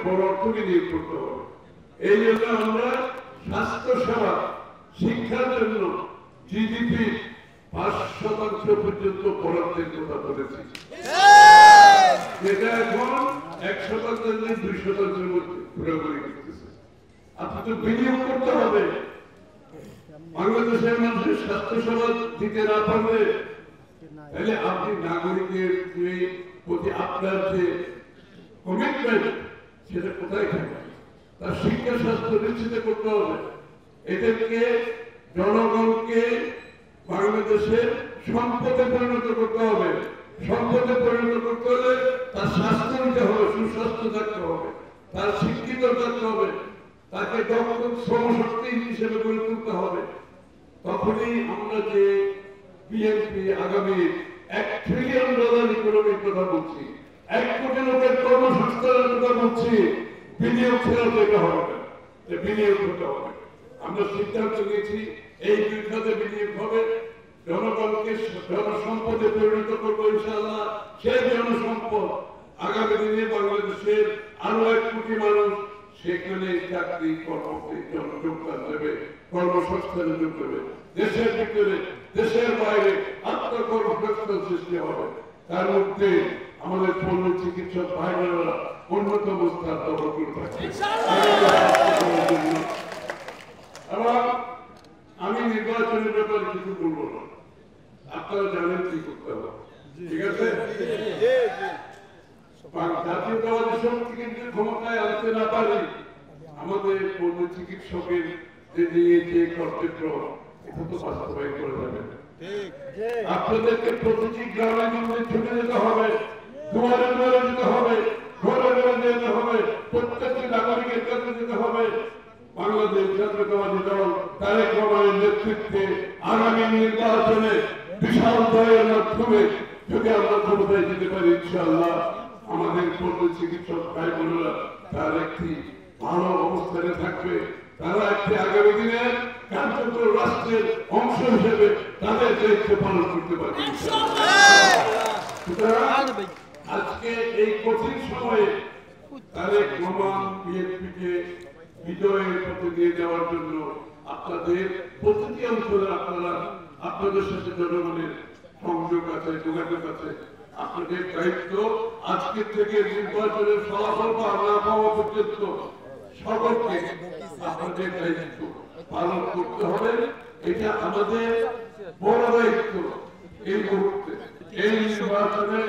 বড় অর্থ বিনিয়োগ করতে হবে। এই জন্য আমরা স্বাস্থ্য সেবা শিক্ষার জন্য জিডিপি 5% পর্যন্ত বরাদ্দের কথা বলেছি, যেটা এখন 1% থেকে 2%-এর মধ্যে ঘোরাঘুরি করতেছে। আপনি তো বিনিয়োগ করতে হবে। বাংলাদেশের মানুষের স্বাস্থ্য সেবা দিতে না পারলে তাহলে আপনি নাগরিকের প্রতি আপনার যে কমিটমেন্ট সেটা কোথায় থাকবে? তার শিক্ষা স্বাস্থ্য নিশ্চিত করতে হবে। এদেরকে জনগণকে বাংলাদেশের সম্পদে পরিণত করতে হবে। সম্পদে পরিণত করতে হলে তার স্বাস্থ্য নিতে হবে, সুস্বাস্থ্য থাকতে হবে, তার শিক্ষিত থাকতে হবে, তাকে দক্ষ শ্রমশক্তি হিসেবে গড়ে তুলতে হবে। তখনই আমরা যে বিএনপি আগামী $1 ট্রিলিয়ন ইকোনমির কথা বলছি, 1 কোটি লোকের কর্মসংস্থানের কথা বলছি, বিনিয়োগ ছাড়া যেতে হবে না, বিনিয়োগ করতে হবে। আমরা সিদ্ধান্ত নিয়েছি এই 2 খাতে বিনিয়োগ হবে। জনগণকে জনসম্পদে পরিণত করবো ইনশাআল্লাহ। সেই জনসম্পদ আগামী দিনে বাংলাদেশের আরো 1 কোটি মানুষ সেখানে চাকরি কর্মতে যোগদান দেবে, কর্মসংস্থানে যোগ দেবে। দেশের ভিতরে দেশের বাইরে আত্মকর্মসংস্থান সৃষ্টি হবে। তার মধ্যে আমাদের পল্লী চিকিৎসক ভাইরা অন্যতম স্থান দখল করে থাকে। এবং আমি নির্বাচনের ব্যাপারে কিছু বলবো না, আপনারা জানেন কি করতে হবে, ঠিক আছে? জাতীয়তাবাদী শক্তিকে যদি ক্ষমতায় আনতে না পারি, আমাদের পল্লী চিকিৎসকের যে কর্তব্য এটা তো বাস্তবায়ন করা যাবে না। আপনাদেরকে প্রতিটি গ্রামে গঞ্জে ছুটে যেতে হবে, দুয়ারে দুয়ারে যেতে হবে, ঘরে ঘরে যেতে হবে, প্রত্যেকটি নাগরিকের কাছে যেতে হবে। বাংলাদেশ জাতীয়তাবাদী দল তারেক রহমানের নেতৃত্বে আগামী নির্বাচনে বিশাল জয়ের মাধ্যমে যদি আমরা ক্ষমতায় যেতে পারি ইনশাআল্লাহ, আমাদের পল্লী চিকিৎসক ভাই বোনেরা তার একটি ভালো অবস্থানে থাকবে। তারা একটি আগামী দিনের কার্যকর রাষ্ট্রের অংশ হিসেবে তাদের দায়িত্ব পালন করতে পারবে। আজকে এই কঠিন সময়ে তারেক রহমান বিএনপিকে বিজয়ের পথে নিয়ে যাওয়ার জন্য আপনাদের প্রতিটি অঞ্চলে আপনাদের সাথে জনগণের সংযোগ আছে, যোগাযোগ আছে। আপনাদের দায়িত্ব আজকে থেকে নির্বাচনের ফলাফল না পাওয়া পর্যন্ত সকলকে আপনাদের দায়িত্ব পালন করতে হবে। এটা আমাদের বড় দায়িত্ব। এই মুহূর্তে এই নির্বাচনে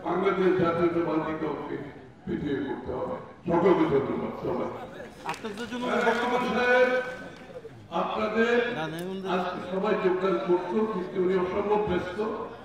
বাংলাদেশ জাতীয়তাবাদী দলকে বিজয়ী করতে হবে। সকলকে ধন্যবাদ। সবাই আপনাদের সবাই যোগদান করতো, কিন্তু উনি অসম্ভব ব্যস্ত।